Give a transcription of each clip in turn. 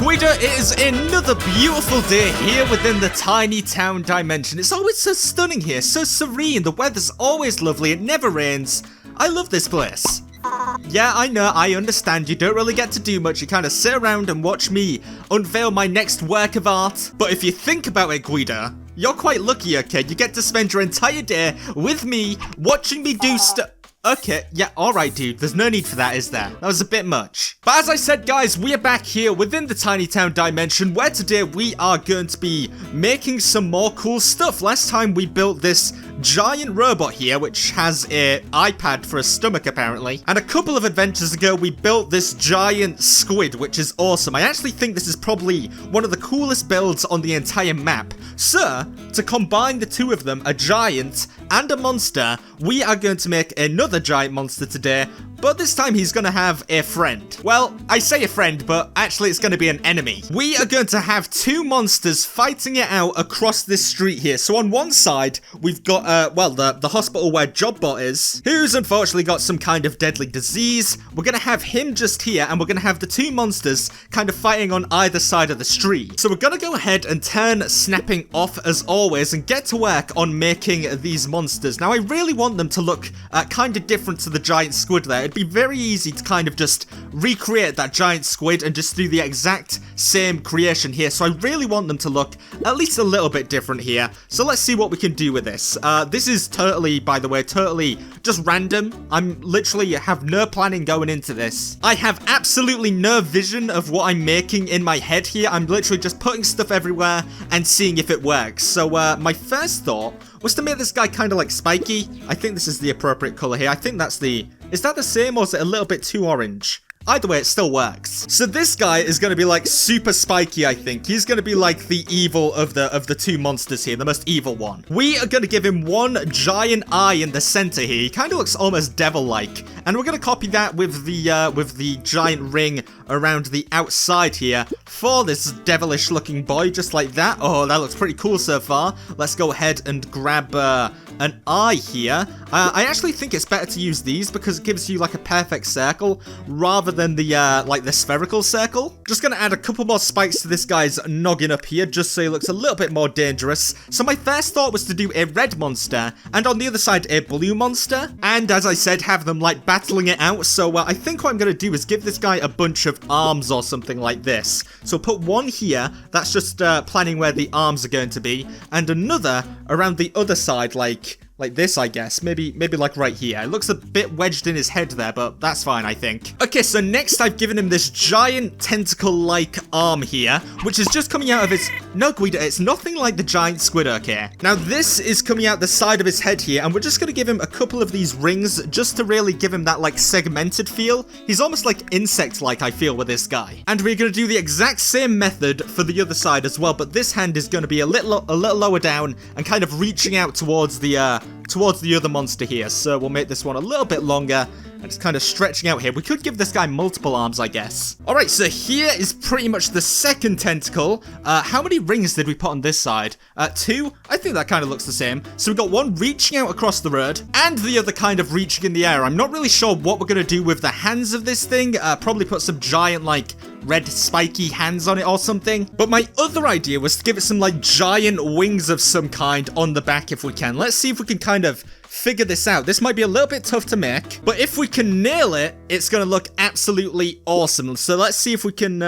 G.U.I.D.O, it is another beautiful day here within the tiny town dimension. It's always so stunning here, so serene, the weather's always lovely, it never rains. I love this place. Yeah, I know, I understand, you don't really get to do much, you kind of sit around and watch me unveil my next work of art. But if you think about it, G.U.I.D.O, you're quite lucky, okay? You get to spend your entire day with me, watching me do stuff. Okay, yeah, alright dude, there's no need for that, is there? That was a bit much. But as I said, guys, we are back here within the tiny town dimension, where today we are going to be making some more cool stuff. Last time we built this giant robot here, which has a iPad for a stomach apparently. And a couple of adventures ago, we built this giant squid, which is awesome. I actually think this is probably one of the coolest builds on the entire map. So, to combine the two of them, a giant and a monster, we are going to make another giant monster today, but this time he's gonna have a friend. Well, I say a friend, but actually it's gonna be an enemy. We are going to have two monsters fighting it out across this street here. So on one side, we've got, well, the hospital where Jobbot is, who's unfortunately got some kind of deadly disease. We're gonna have him just here, and we're gonna have the two monsters kind of fighting on either side of the street. So we're gonna go ahead and turn snapping off as always, and get to work on making these monsters. Now, I really want them to look kind of different to the giant squid there. It'd be very easy to kind of just recreate that giant squid and just do the exact same creation here. So I really want them to look at least a little bit different here. So let's see what we can do with this. This is totally, by the way, totally just random. I'm literally have no planning going into this. I have absolutely no vision of what I'm making in my head here. I'm literally just putting stuff everywhere and seeing if it works. So my first thought was to make this guy kind of like spiky. I think this is the appropriate color here. I think that's the... Is that the same, or is it a little bit too orange? Either way, it still works. So this guy is going to be like super spiky, I think. He's going to be like the evil of the two monsters here, the most evil one. We are going to give him one giant eye in the center here. He kind of looks almost devil-like. And we're going to copy that with the giant ring around the outside here for this devilish looking boy, just like that. Oh, that looks pretty cool so far. Let's go ahead and grab an eye here. I actually think it's better to use these because it gives you like a perfect circle rather than the like the spherical circle. Just gonna add a couple more spikes to this guy's noggin up here just so he looks a little bit more dangerous. So my first thought was to do a red monster and on the other side a blue monster, and as I said, have them like battling it out. So I think what I'm gonna do is give this guy a bunch of arms or something like this. So put one here, that's just planning where the arms are going to be, and another around the other side, like this, I guess. Maybe like right here. It looks a bit wedged in his head there, but that's fine, I think. Okay, so next I've given him this giant tentacle-like arm here, which is just coming out of his... No, G.U.I.D.O, it's nothing like the giant squid, okay? Now, this is coming out the side of his head here, and we're just gonna give him a couple of these rings just to really give him that, like, segmented feel. He's almost like insect-like, I feel, with this guy. And we're gonna do the exact same method for the other side as well, but this hand is gonna be a little lower down and kind of reaching out towards the other monster here. So we'll make this one a little bit longer and it's kind of stretching out here. We could give this guy multiple arms, I guess. All right, so here is pretty much the second tentacle. How many rings did we put on this side? 2? I think that kind of looks the same. So we've got one reaching out across the road and the other kind of reaching in the air. I'm not really sure what we're going to do with the hands of this thing. Probably put some giant, like, red spiky hands on it or something. But my other idea was to give it some like giant wings of some kind on the back if we can. Let's see if we can kind of figure this out. This might be a little bit tough to make, but if we can nail it, it's gonna look absolutely awesome. So let's see if we can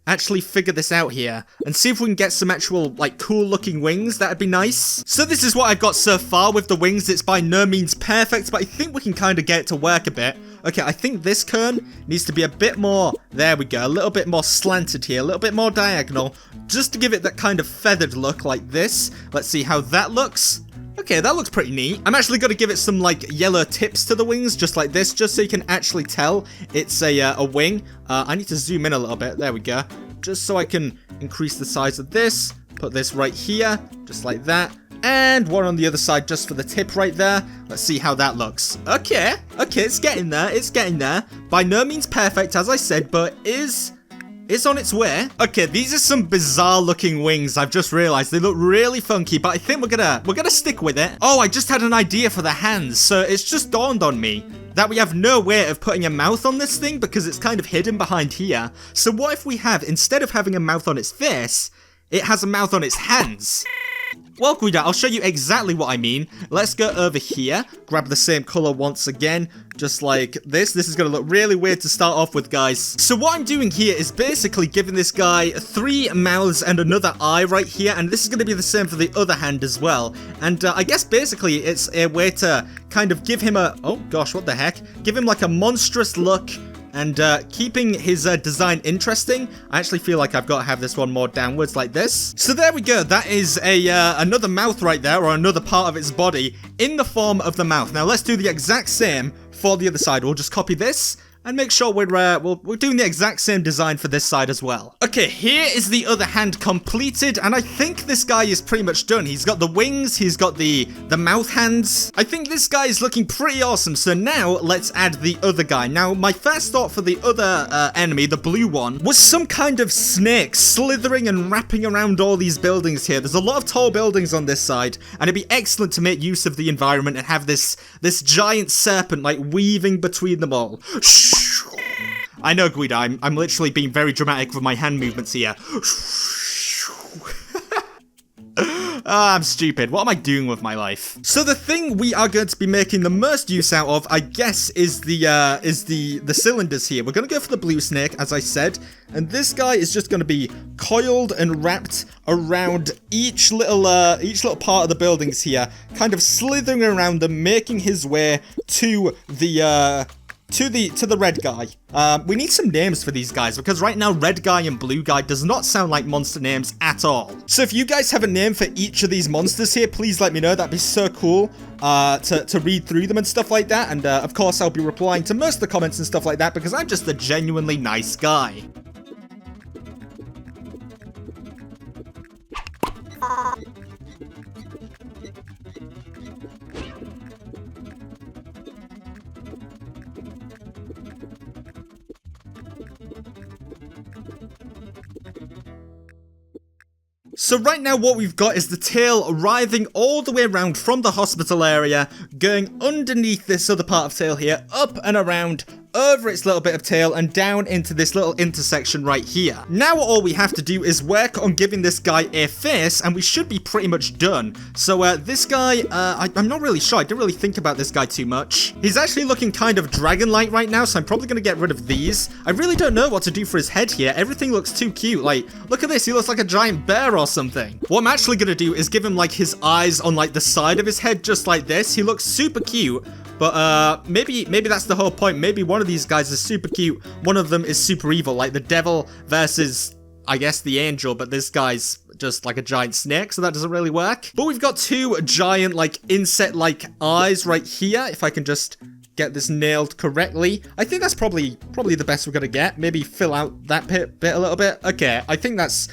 actually figure this out here and see if we can get some actual like cool looking wings. That'd be nice. So this is what I've got so far with the wings. It's by no means perfect, but I think we can kind of get it to work a bit. Okay, I think this cone needs to be a bit more, there we go, a little bit more slanted here, a little bit more diagonal, just to give it that kind of feathered look like this. Let's see how that looks. Okay, that looks pretty neat. I'm actually going to give it some, like, yellow tips to the wings, just like this, just so you can actually tell it's a wing. I need to zoom in a little bit. There we go. Just so I can increase the size of this. Put this right here, just like that. And one on the other side just for the tip right there. Let's see how that looks. Okay, it's getting there, it's getting there. By no means perfect, as I said, but is It's on its way. Okay, these are some bizarre looking wings. I've just realized they look really funky, but I think we're gonna stick with it. Oh, I just had an idea for the hands. So it's just dawned on me that we have no way of putting a mouth on this thing because it's kind of hidden behind here. So what if we have, instead of having a mouth on its face, it has a mouth on its hands? Well, Guido, I'll show you exactly what I mean. Let's go over here, grab the same color once again, just like this. This is going to look really weird to start off with, guys. So what I'm doing here is basically giving this guy 3 mouths and another eye right here, and this is going to be the same for the other hand as well. And I guess basically it's a way to kind of give him a, oh gosh, what the heck? Give him like a monstrous look. And keeping his design interesting, I actually feel like I've got to have this one more downwards like this. So there we go. That is a another mouth right there, or another part of its body in the form of the mouth. Now let's do the exact same for the other side. We'll just copy this and make sure we're doing the exact same design for this side as well. Okay, here is the other hand completed, and I think this guy is pretty much done. He's got the wings, he's got the mouth hands. I think this guy is looking pretty awesome, so now let's add the other guy. Now, my first thought for the other enemy, the blue one, was some kind of snake slithering and wrapping around all these buildings here. There's a lot of tall buildings on this side, and it'd be excellent to make use of the environment and have this giant serpent, like, weaving between them all. I know, Guido, I'm literally being very dramatic with my hand movements here. I'm stupid. What am I doing with my life? So the thing we are going to be making the most use out of, I guess, is the cylinders here. We're going to go for the blue snake, as I said, and this guy is just going to be coiled and wrapped around each little part of the buildings here, kind of slithering around them, making his way to the red guy. We need some names for these guys, because right now red guy and blue guy does not sound like monster names at all. So if you guys have a name for each of these monsters here, please let me know. That'd be so cool to read through them and stuff like that. And of course I'll be replying to most of the comments and stuff like that, because I'm just a genuinely nice guy. So right now what we've got is the tail writhing all the way around from the hospital area, going underneath this other part of tail here, up and around, over its little bit of tail, and down into this little intersection right here. Now all we have to do is work on giving this guy a face, and we should be pretty much done. So this guy, I'm not really sure. I didn't really think about this guy too much. He's actually looking kind of dragon-like right now, so I'm probably going to get rid of these. I really don't know what to do for his head here. Everything looks too cute. Like, look at this. He looks like a giant bear or something. What I'm actually going to do is give him like his eyes on like the side of his head, just like this. He looks super cute. But maybe that's the whole point. Maybe one of these guys is super cute, one of them is super evil, like the devil versus, I guess, the angel, but this guy's just like a giant snake, so that doesn't really work. But we've got 2 giant, like, insect-like eyes right here, if I can just get this nailed correctly. I think that's probably the best we're gonna get. Maybe fill out that bit a little bit. Okay, I think that's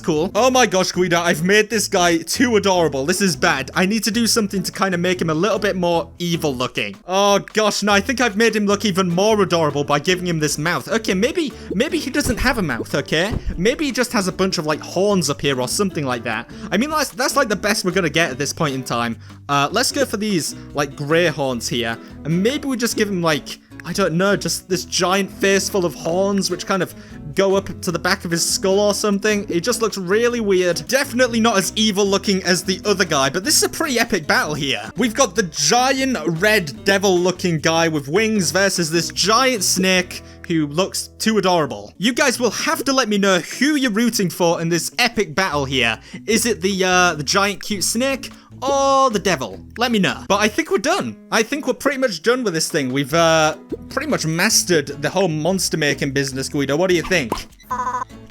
cool. Oh my gosh, Guido, I've made this guy too adorable. This is bad. I need to do something to kind of make him a little bit more evil looking. Oh gosh, no, I think I've made him look even more adorable by giving him this mouth. Okay, maybe he doesn't have a mouth, okay? Maybe he just has a bunch of like horns up here or something like that. I mean, that's like the best we're gonna get at this point in time. Let's go for these like gray horns here, and maybe we just give him like, I don't know, just this giant face full of horns which kind of go up to the back of his skull or something. It just looks really weird. Definitely not as evil looking as the other guy, but this is a pretty epic battle here. We've got the giant red devil looking guy with wings versus this giant snake who looks too adorable. You guys will have to let me know who you're rooting for in this epic battle here. Is it the giant cute snake or the devil? Let me know. But I think we're done. I think we're pretty much done with this thing. We've pretty much mastered the whole monster making business, Guido. What do you think?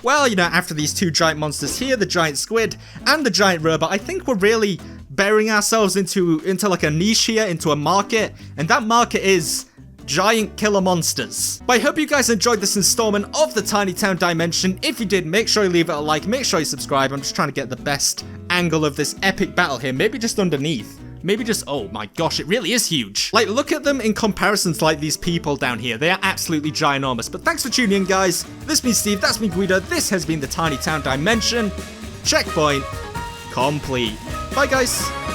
Well, you know, after these 2 giant monsters here, the giant squid and the giant robot, I think we're really burying ourselves into like a niche here, into a market, and that market is giant killer monsters. But I hope you guys enjoyed this installment of the Tiny Town Dimension. If you did, make sure you leave it a like, make sure you subscribe. I'm just trying to get the best angle of this epic battle here, maybe just underneath. Maybe just, oh my gosh, it really is huge. Like, look at them in comparisons like these people down here. They are absolutely ginormous. But thanks for tuning in, guys. This been Steve, that's been Guido. This has been the Tiny Town Dimension. Checkpoint complete. Bye, guys.